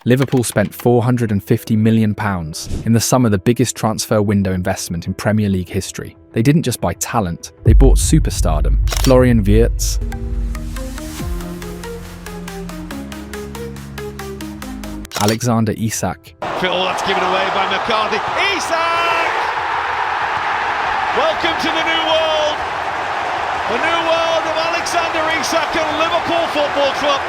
Liverpool spent £450 million in the summer the biggest transfer window investment in Premier League history. They didn't just buy talent, they bought superstardom. Florian Wirtz, Alexander Isak. Phil, that's given away by McCarthy. Isak! Welcome to the new world. The new world of Alexander Isak and Liverpool Football Club.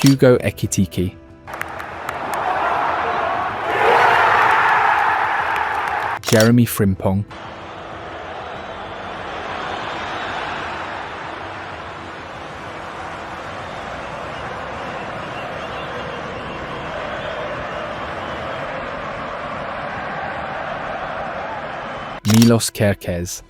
Hugo Ekitike. Jeremy Frimpong. Milos Kerkez.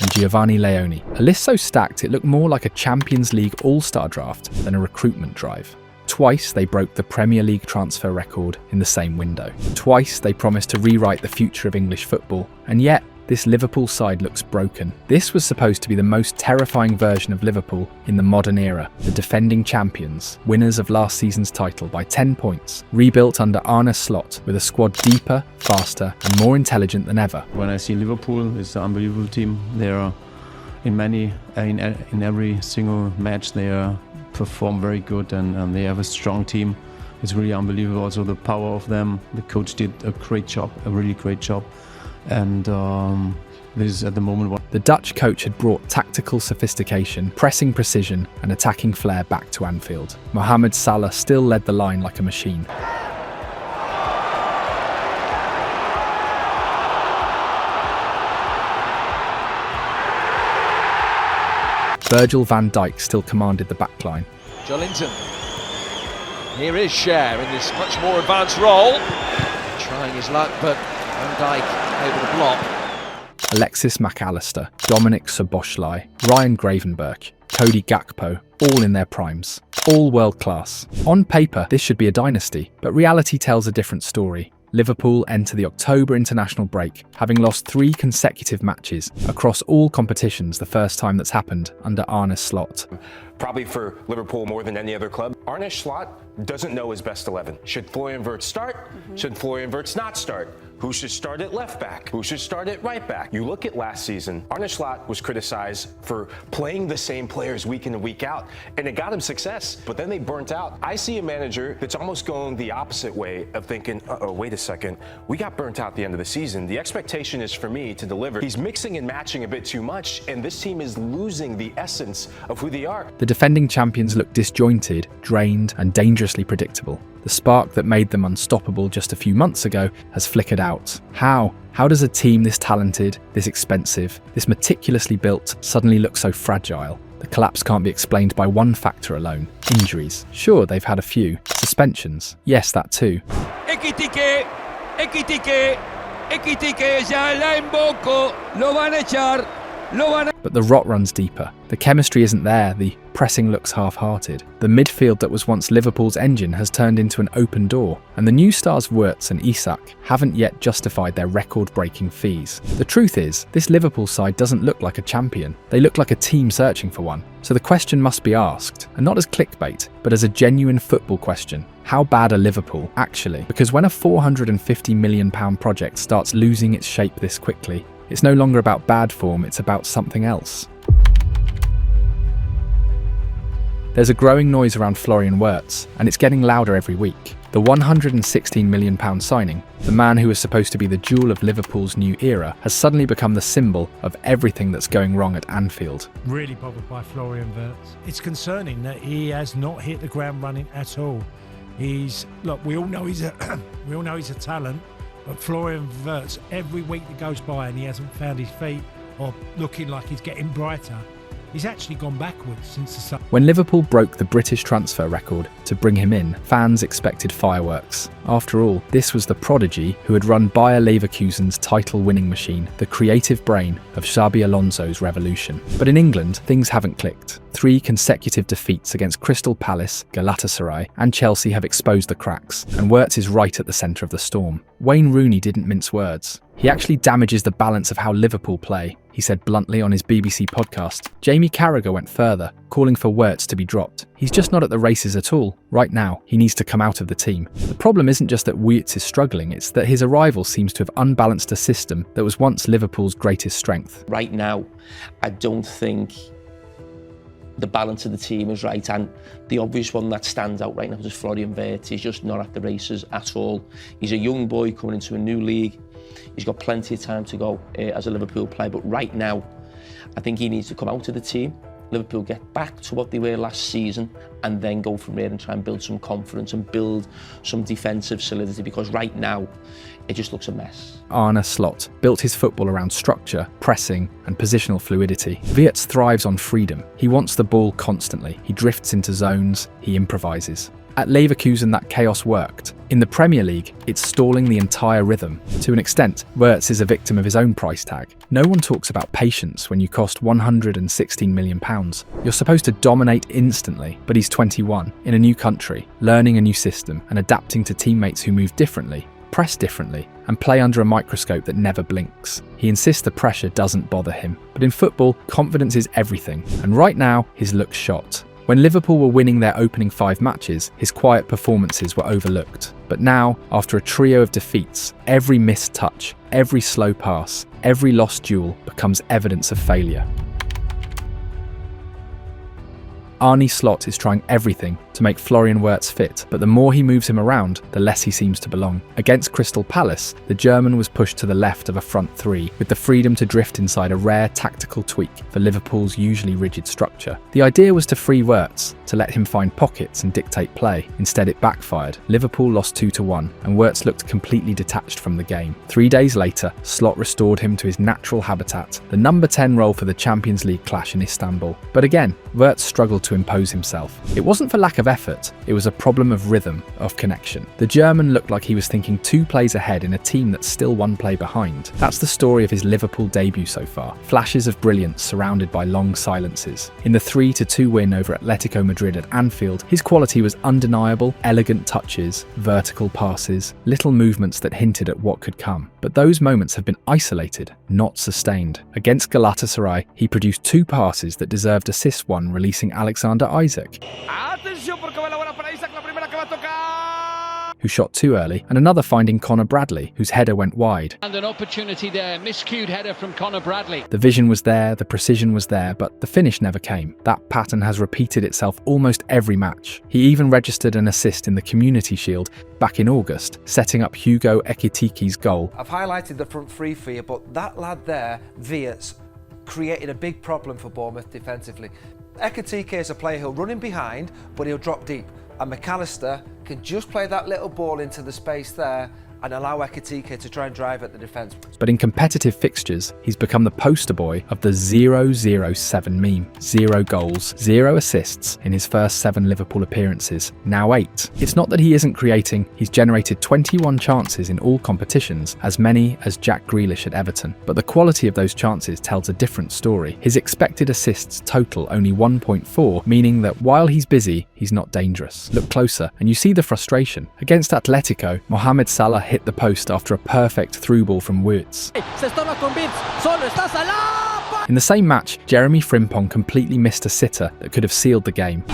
And Giovanni Leone. A list so stacked it looked more like a Champions League all-star draft than a recruitment drive. Twice they broke the Premier League transfer record in the same window. Twice they promised to rewrite the future of English football, and yet this Liverpool side looks broken. This was supposed to be the most terrifying version of Liverpool in the modern era. The defending champions, winners of last season's title by 10 points, rebuilt under Arne Slot with a squad deeper, faster and more intelligent than ever. When I see Liverpool, it's an unbelievable team. They are in every single match they perform very good and they have a strong team. It's really unbelievable also the power of them. The coach did a great job, a really great job. And this is at the moment what the Dutch coach had brought tactical sophistication, pressing precision and attacking flair back to Anfield. Mohamed Salah still led the line like a machine. Virgil van Dijk still commanded the backline. Joelinton. Here is Cher in this much more advanced role. Trying his luck, but Van Dijk able to block. Alexis McAllister, Dominic Szoboszlai, Ryan Gravenberch, Cody Gakpo, all in their primes. All world class. On paper, this should be a dynasty, but reality tells a different story. Liverpool enter the October international break, having lost 3 consecutive matches across all competitions, the first time that's happened under Arne Slot. Probably for Liverpool more than any other club. Arne Slot doesn't know his best 11. Should Florian Wirtz start? Should Florian Wirtz not start? Who should start at left back? Who should start at right back? You look at last season, Arne Slot was criticized for playing the same players week in and week out, and it got him success, but then they burnt out. I see a manager that's almost going the opposite way of thinking, uh-oh, wait a second, we got burnt out at the end of the season. The expectation is for me to deliver. He's mixing and matching a bit too much, and this team is losing the essence of who they are. The defending champions look disjointed, drained, and dangerously predictable. The spark that made them unstoppable just a few months ago has flickered out. How? How does a team this talented, this expensive, this meticulously built suddenly look so fragile? The collapse can't be explained by one factor alone. Injuries. Sure, they've had a few. Suspensions. Yes, that too. Ekitike, ya la invoco, lo van a echar, lo van a... But the rot runs deeper. The chemistry isn't there, the pressing looks half-hearted. The midfield that was once Liverpool's engine has turned into an open door, and the new stars Wirtz and Isak haven't yet justified their record-breaking fees. The truth is, this Liverpool side doesn't look like a champion. They look like a team searching for one. So the question must be asked, and not as clickbait, but as a genuine football question. How bad are Liverpool, actually? Because when a £450 million project starts losing its shape this quickly, it's no longer about bad form, it's about something else. There's a growing noise around Florian Wirtz, and it's getting louder every week. The £116 million signing, the man who was supposed to be the jewel of Liverpool's new era, has suddenly become the symbol of everything that's going wrong at Anfield. Really bothered by Florian Wirtz. It's concerning that he has not hit the ground running at all. Look, we all know he's a talent, but Florian Wirtz, every week that goes by and he hasn't found his feet or looking like he's getting brighter, he's actually gone backwards since the summer. When Liverpool broke the British transfer record to bring him in, fans expected fireworks. After all, this was the prodigy who had run Bayer Leverkusen's title-winning machine, the creative brain of Xabi Alonso's revolution. But in England, things haven't clicked. 3 consecutive defeats against Crystal Palace, Galatasaray and Chelsea have exposed the cracks, and Wirtz is right at the centre of the storm. Wayne Rooney didn't mince words. He actually damages the balance of how Liverpool play, he said bluntly on his BBC podcast. Jamie Carragher went further, calling for Wirtz to be dropped. He's just not at the races at all. Right now, he needs to come out of the team. The problem isn't just that Wirtz is struggling, it's that his arrival seems to have unbalanced a system that was once Liverpool's greatest strength. Right now, I don't think the balance of the team is right, and the obvious one that stands out right now is Florian Wirtz. He's just not at the races at all. He's a young boy coming into a new league. He's got plenty of time to go as a Liverpool player, but right now, I think he needs to come out of the team. Liverpool get back to what they were last season and then go from there and try and build some confidence and build some defensive solidity, because right now it just looks a mess. Arne Slot built his football around structure, pressing and positional fluidity. Wirtz thrives on freedom. He wants the ball constantly. He drifts into zones. He improvises. At Leverkusen, that chaos worked. In the Premier League, it's stalling the entire rhythm. To an extent, Wirtz is a victim of his own price tag. No one talks about patience when you cost £116 million. You're supposed to dominate instantly, but he's 21, in a new country, learning a new system and adapting to teammates who move differently, press differently, and play under a microscope that never blinks. He insists the pressure doesn't bother him. But in football, confidence is everything, and right now, his look's shot. When Liverpool were winning their opening 5 matches, his quiet performances were overlooked. But now, after a trio of defeats, every missed touch, every slow pass, every lost duel becomes evidence of failure. Arne Slot is trying everything to make Florian Wirtz fit, but the more he moves him around, the less he seems to belong. Against Crystal Palace, the German was pushed to the left of a front 3, with the freedom to drift inside a rare tactical tweak for Liverpool's usually rigid structure. The idea was to free Wirtz, to let him find pockets and dictate play. Instead, it backfired. Liverpool lost 2-1, and Wirtz looked completely detached from the game. 3 days later, Slot restored him to his natural habitat, the number 10 role for the Champions League clash in Istanbul. But again, Wirtz struggled to impose himself. It wasn't for lack of effort, it was a problem of rhythm, of connection. The German looked like he was thinking 2 plays ahead in a team that's still 1 play behind. That's the story of his Liverpool debut so far. Flashes of brilliance surrounded by long silences. In the 3-2 win over Atletico Madrid at Anfield, his quality was undeniable: elegant touches, vertical passes, little movements that hinted at what could come. But those moments have been isolated, not sustained. Against Galatasaray, he produced 2 passes that deserved assist, one releasing Alexander Isak, who shot too early, and another finding Conor Bradley, whose header went wide. And an opportunity there, miscued header from Conor Bradley. The vision was there, the precision was there, but the finish never came. That pattern has repeated itself almost every match. He even registered an assist in the Community Shield back in August, setting up Hugo Ekitiki's goal. I've highlighted the front 3 for you, but that lad there, Wirtz, created a big problem for Bournemouth defensively. Ekitike is a player who'll run in behind, but he'll drop deep. And McAllister can just play that little ball into the space there and allow Ekitike to try and drive at the defence. But in competitive fixtures, he's become the poster boy of the 0-0-7 meme. 0 goals, 0 assists in his first 7 Liverpool appearances, now 8. It's not that he isn't creating, he's generated 21 chances in all competitions, as many as Jack Grealish at Everton. But the quality of those chances tells a different story. His expected assists total only 1.4, meaning that while he's busy, he's not dangerous. Look closer, and you see the frustration. Against Atletico, Mohamed Salah hit the post after a perfect through ball from Wirtz. In the same match, Jeremy Frimpong completely missed a sitter that could have sealed the game.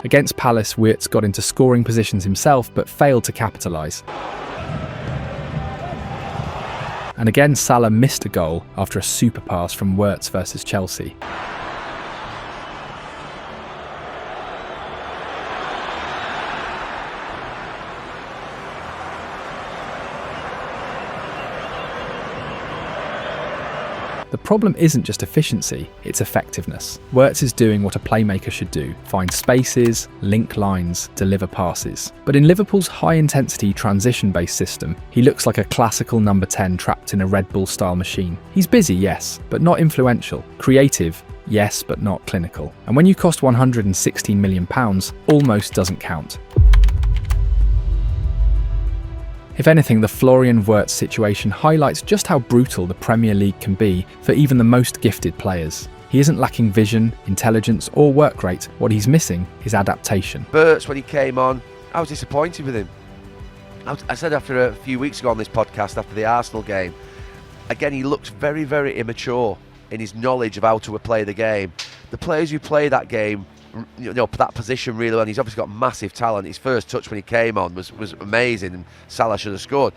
Against Palace, Wirtz got into scoring positions himself but failed to capitalise. And again, Salah missed a goal after a super pass from Wirtz versus Chelsea. The problem isn't just efficiency, it's effectiveness. Wirtz is doing what a playmaker should do: find spaces, link lines, deliver passes. But in Liverpool's high-intensity transition-based system, he looks like a classical number 10 trapped in a Red Bull-style machine. He's busy, yes, but not influential. Creative, yes, but not clinical. And when you cost £116 million, almost doesn't count. If anything, the Florian Wirtz situation highlights just how brutal the Premier League can be for even the most gifted players. He isn't lacking vision, intelligence or work rate. What he's missing is adaptation. Wirtz, when he came on, I was disappointed with him. I said after a few weeks ago on this podcast, after the Arsenal game, again, he looks very, very immature in his knowledge of how to play the game. The players who play that game, that position really well, and he's obviously got massive talent. His first touch when he came on was amazing, and Salah should have scored.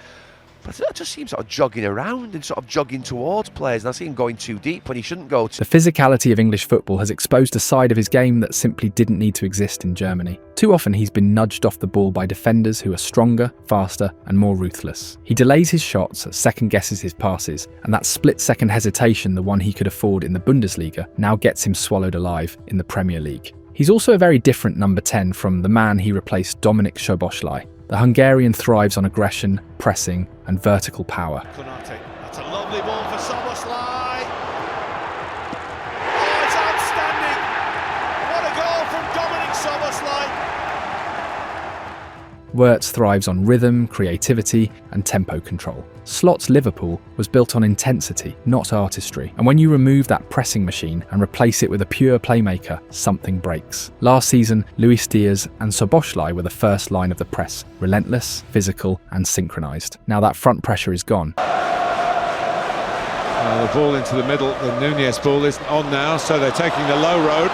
But I just see him sort of jogging around and sort of jogging towards players, and I see him going too deep when he shouldn't go to. The physicality of English football has exposed a side of his game that simply didn't need to exist in Germany. Too often he's been nudged off the ball by defenders who are stronger, faster and more ruthless. He delays his shots, second-guesses his passes, and that split-second hesitation, the one he could afford in the Bundesliga, now gets him swallowed alive in the Premier League. He's also a very different number 10 from the man he replaced, Dominik Szoboszlai. The Hungarian thrives on aggression, pressing and vertical power. That's a lovely ball for Szoboszlai. Oh, it's outstanding. What a goal from Dominik Szoboszlai. Wirtz thrives on rhythm, creativity and tempo control. Slot's Liverpool was built on intensity, not artistry. And when you remove that pressing machine and replace it with a pure playmaker, something breaks. Last season, Luis Diaz and Szoboszlai were the first line of the press, relentless, physical and synchronised. Now that front pressure is gone. The ball into the middle, the Nunez ball isn't on now, so they're taking the low road.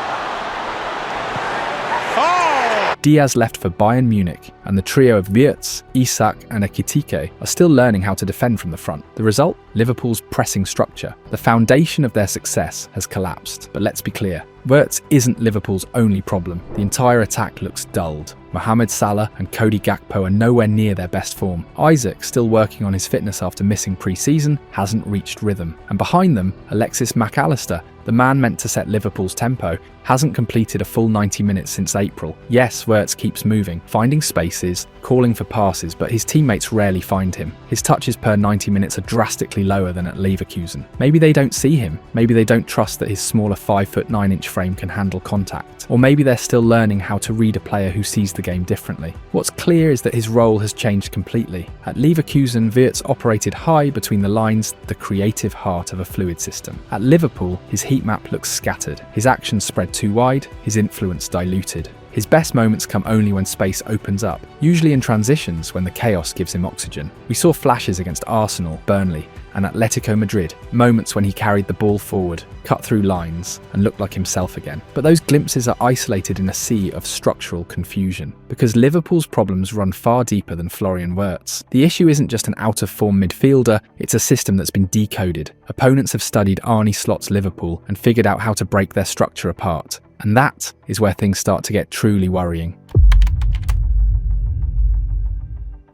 Diaz left for Bayern Munich, and the trio of Wirtz, Isak and Ekitike are still learning how to defend from the front. The result? Liverpool's pressing structure. The foundation of their success has collapsed. But let's be clear, Wirtz isn't Liverpool's only problem. The entire attack looks dulled. Mohamed Salah and Cody Gakpo are nowhere near their best form. Isaac, still working on his fitness after missing pre-season, hasn't reached rhythm. And behind them, Alexis Mac Allister, the man meant to set Liverpool's tempo, hasn't completed a full 90 minutes since April. Yes, Wirtz keeps moving, finding spaces, calling for passes, but his teammates rarely find him. His touches per 90 minutes are drastically lower than at Leverkusen. Maybe they don't see him. Maybe they don't trust that his smaller 5'9" frame can handle contact. Or maybe they're still learning how to read a player who sees the game differently. What's clear is that his role has changed completely. At Leverkusen, Wirtz operated high between the lines, the creative heart of a fluid system. At Liverpool, his heat map looks scattered. His actions spread too wide, his influence diluted. His best moments come only when space opens up, usually in transitions when the chaos gives him oxygen. We saw flashes against Arsenal, Burnley and Atletico Madrid, moments when he carried the ball forward, cut through lines and looked like himself again. But those glimpses are isolated in a sea of structural confusion, because Liverpool's problems run far deeper than Florian Wirtz. The issue isn't just an out-of-form midfielder, it's a system that's been decoded. Opponents have studied Arne Slot's Liverpool and figured out how to break their structure apart. And that is where things start to get truly worrying.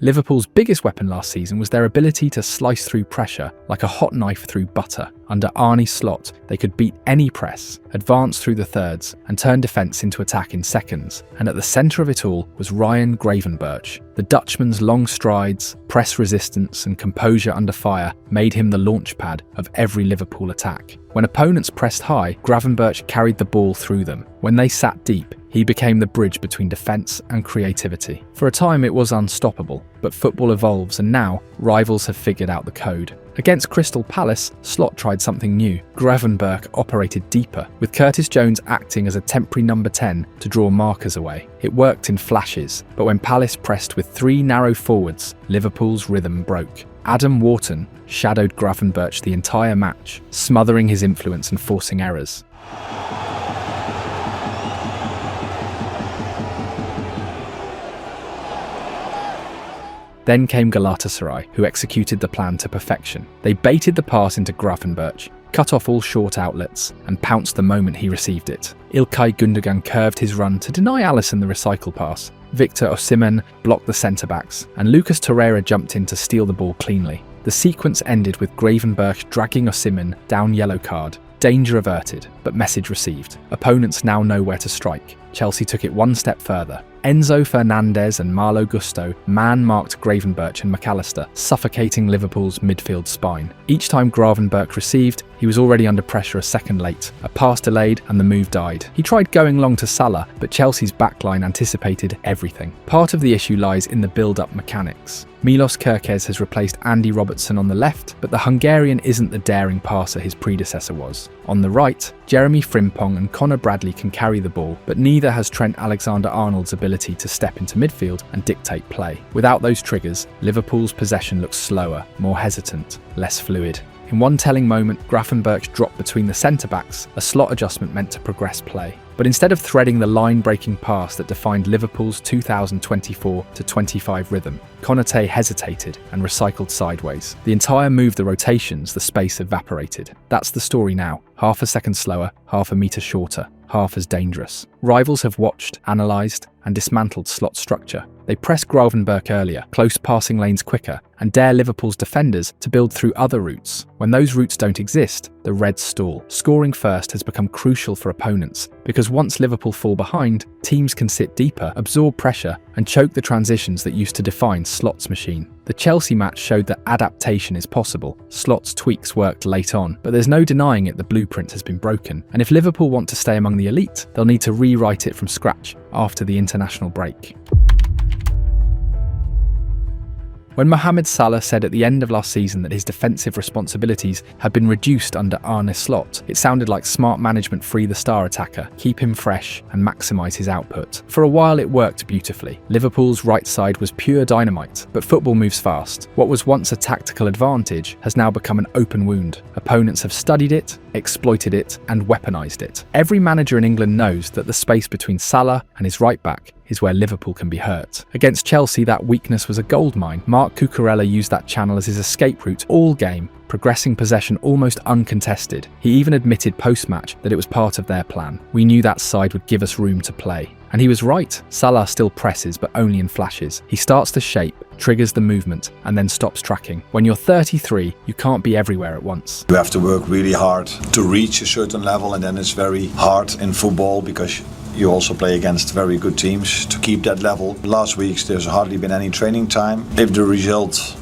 Liverpool's biggest weapon last season was their ability to slice through pressure like a hot knife through butter. Under Arne Slot, they could beat any press, advance through the thirds, and turn defence into attack in seconds. And at the centre of it all was Ryan Gravenberch. The Dutchman's long strides, press resistance, and composure under fire made him the launchpad of every Liverpool attack. When opponents pressed high, Gravenberch carried the ball through them. When they sat deep, he became the bridge between defence and creativity. For a time it was unstoppable, but football evolves and now rivals have figured out the code. Against Crystal Palace, Slot tried something new. Gravenberch operated deeper, with Curtis Jones acting as a temporary number 10 to draw markers away. It worked in flashes, but when Palace pressed with three narrow forwards, Liverpool's rhythm broke. Adam Wharton shadowed Gravenberch the entire match, smothering his influence and forcing errors. Then came Galatasaray, who executed the plan to perfection. They baited the pass into Gravenberch, cut off all short outlets, and pounced the moment he received it. İlkay Gündoğan curved his run to deny Alisson the recycle pass. Victor Osimhen blocked the centre-backs, and Lucas Torreira jumped in to steal the ball cleanly. The sequence ended with Gravenberch dragging Osimhen down yellow card. Danger averted, but message received. Opponents now know where to strike. Chelsea took it one step further. Enzo Fernandez and Malo Gusto man-marked Gravenberch and McAllister, suffocating Liverpool's midfield spine. Each time Gravenberch received, he was already under pressure a second late. A pass delayed and the move died. He tried going long to Salah, but Chelsea's backline anticipated everything. Part of the issue lies in the build-up mechanics. Milos Kerkez has replaced Andy Robertson on the left, but the Hungarian isn't the daring passer his predecessor was. On the right, Jeremy Frimpong and Conor Bradley can carry the ball, but neither has Trent Alexander-Arnold's ability to step into midfield and dictate play. Without those triggers, Liverpool's possession looks slower, more hesitant, less fluid. In one telling moment, Gravenberch dropped between the centre-backs, a slot adjustment meant to progress play. But instead of threading the line-breaking pass that defined Liverpool's 2024-25 rhythm, Konate hesitated and recycled sideways. The entire move, the rotations, the space evaporated. That's the story now. Half a second slower, half a metre shorter, half as dangerous. Rivals have watched, analysed, and dismantled slot structure. They press Gravenberch earlier, close passing lanes quicker, and dare Liverpool's defenders to build through other routes. When those routes don't exist, the Reds stall. Scoring first has become crucial for opponents, because once Liverpool fall behind, teams can sit deeper, absorb pressure, and choke the transitions that used to define Slot's machine. The Chelsea match showed that adaptation is possible. Slot's tweaks worked late on, but there's no denying it, the blueprint has been broken. And if Liverpool want to stay among the elite, they'll need to rewrite it from scratch after the international break. When Mohamed Salah said at the end of last season that his defensive responsibilities had been reduced under Arne Slot, it sounded like smart management: free the star attacker, keep him fresh, and maximise his output. For a while it worked beautifully. Liverpool's right side was pure dynamite, but football moves fast. What was once a tactical advantage has now become an open wound. Opponents have studied it, exploited it, and weaponised it. Every manager in England knows that the space between Salah and his right back is where Liverpool can be hurt. Against Chelsea, that weakness was a goldmine. Marc Cucurella used that channel as his escape route all game, progressing possession almost uncontested. He even admitted post-match that it was part of their plan. We knew that side would give us room to play. And he was right. Salah still presses, but only in flashes. He starts to shape, triggers the movement, and then stops tracking. When you're 33, you can't be everywhere at once. You have to work really hard to reach a certain level, and then it's very hard in football because you also play against very good teams to keep that level. Last week there's hardly been any training time. If the result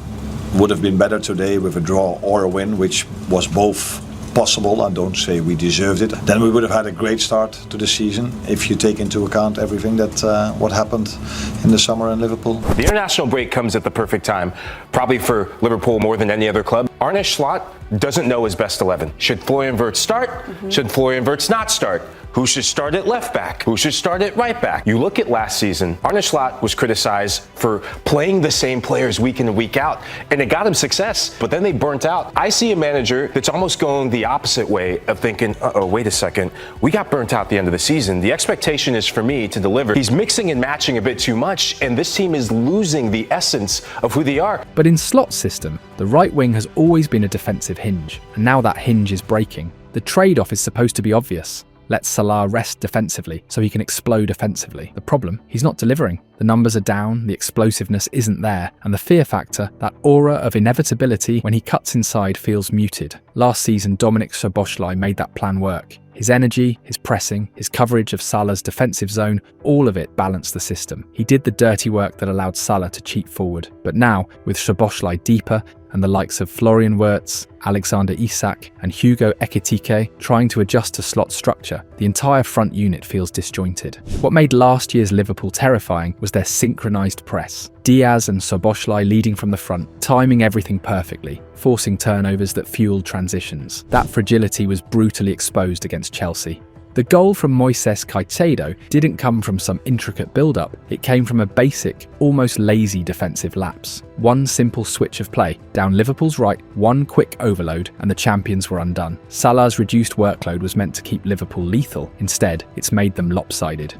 would have been better today with a draw or a win, which was both possible, I don't say we deserved it, then we would have had a great start to the season if you take into account everything that what happened in the summer in Liverpool. The international break comes at the perfect time, probably for Liverpool more than any other club. Arne Slot doesn't know his best 11. Should Florian Wirtz start? Should Florian Wirtz not start? Who should start at left back? Who should start at right back? You look at last season, Arne Slot was criticized for playing the same players week in and week out, and it got him success, but then they burnt out. I see a manager that's almost going the opposite way of thinking, wait a second, we got burnt out at the end of the season. The expectation is for me to deliver. He's mixing and matching a bit too much, and this team is losing the essence of who they are. But in Slot's system, the right wing has always been a defensive hinge, and now that hinge is breaking. The trade-off is supposed to be obvious. Let Salah rest defensively so he can explode offensively. The problem, he's not delivering. The numbers are down, the explosiveness isn't there, and the fear factor, that aura of inevitability when he cuts inside, feels muted. Last season, Dominik Szoboszlai made that plan work. His energy, his pressing, his coverage of Salah's defensive zone, all of it balanced the system. He did the dirty work that allowed Salah to cheat forward. But now, with Szoboszlai deeper, and the likes of Florian Wirtz, Alexander Isak, and Hugo Ekitike trying to adjust to Slot structure, the entire front unit feels disjointed. What made last year's Liverpool terrifying was their synchronised press. Diaz and Szoboszlai leading from the front, timing everything perfectly, forcing turnovers that fueled transitions. That fragility was brutally exposed against Chelsea. The goal from Moises Caicedo didn't come from some intricate build-up, it came from a basic, almost lazy defensive lapse. One simple switch of play, down Liverpool's right, one quick overload, and the champions were undone. Salah's reduced workload was meant to keep Liverpool lethal, instead, it's made them lopsided.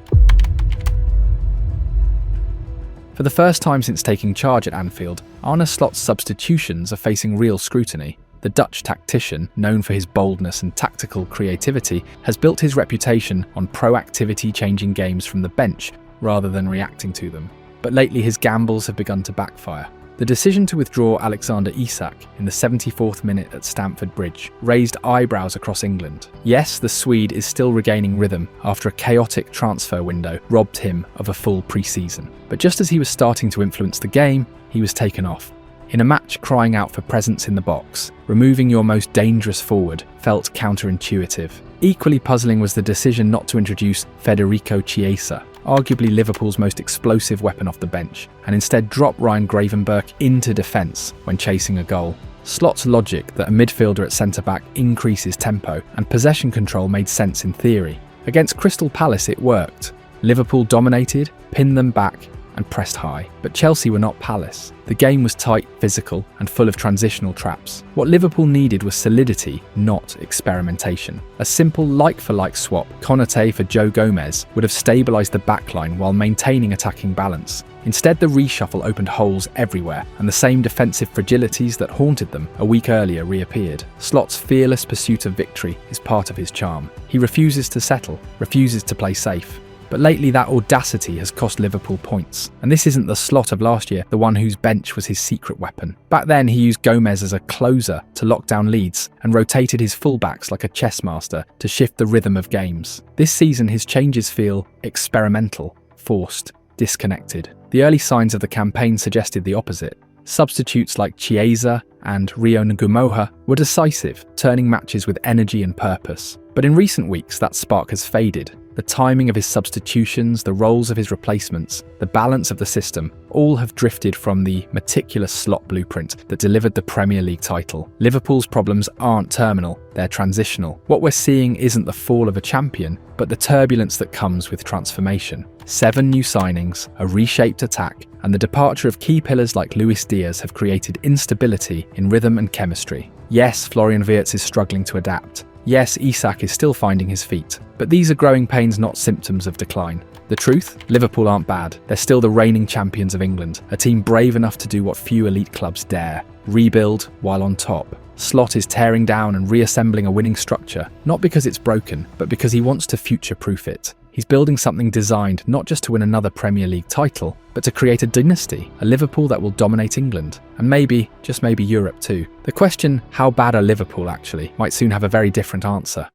For the first time since taking charge at Anfield, Arne Slot's substitutions are facing real scrutiny. The Dutch tactician, known for his boldness and tactical creativity, has built his reputation on proactivity, changing games from the bench rather than reacting to them. But lately his gambles have begun to backfire. The decision to withdraw Alexander Isak in the 74th minute at Stamford Bridge raised eyebrows across England. Yes, the Swede is still regaining rhythm after a chaotic transfer window robbed him of a full pre-season. But just as he was starting to influence the game, he was taken off. In a match crying out for presence in the box, removing your most dangerous forward felt counterintuitive. Equally puzzling was the decision not to introduce Federico Chiesa, arguably Liverpool's most explosive weapon off the bench, and instead drop Ryan Gravenberch into defence when chasing a goal. Slot's logic that a midfielder at centre-back increases tempo and possession control made sense in theory. Against Crystal Palace it worked. Liverpool dominated, pinned them back, and pressed high. But Chelsea were not Palace. The game was tight, physical, and full of transitional traps. What Liverpool needed was solidity, not experimentation. A simple like-for-like swap, Konate for Joe Gomez, would have stabilised the backline while maintaining attacking balance. Instead, the reshuffle opened holes everywhere, and the same defensive fragilities that haunted them a week earlier reappeared. Slot's fearless pursuit of victory is part of his charm. He refuses to settle, refuses to play safe. But lately that audacity has cost Liverpool points. And this isn't the Slot of last year, the one whose bench was his secret weapon. Back then he used Gomez as a closer to lock down leads and rotated his fullbacks like a chess master to shift the rhythm of games. This season his changes feel experimental, forced, disconnected. The early signs of the campaign suggested the opposite. Substitutes like Chiesa and Rio Ngumoha were decisive, turning matches with energy and purpose. But in recent weeks that spark has faded. The timing of his substitutions, the roles of his replacements, the balance of the system, all have drifted from the meticulous Slot blueprint that delivered the Premier League title. Liverpool's problems aren't terminal, they're transitional. What we're seeing isn't the fall of a champion, but the turbulence that comes with transformation. 7 new signings, a reshaped attack, and the departure of key pillars like Luis Diaz have created instability in rhythm and chemistry. Yes, Florian Wirtz is struggling to adapt. Yes, Isak is still finding his feet. But these are growing pains, not symptoms of decline. The truth? Liverpool aren't bad. They're still the reigning champions of England, a team brave enough to do what few elite clubs dare. Rebuild while on top. Slot is tearing down and reassembling a winning structure, not because it's broken, but because he wants to future-proof it. He's building something designed not just to win another Premier League title, but to create a dynasty, a Liverpool that will dominate England, and maybe, just maybe Europe too. The question, how bad are Liverpool actually, might soon have a very different answer.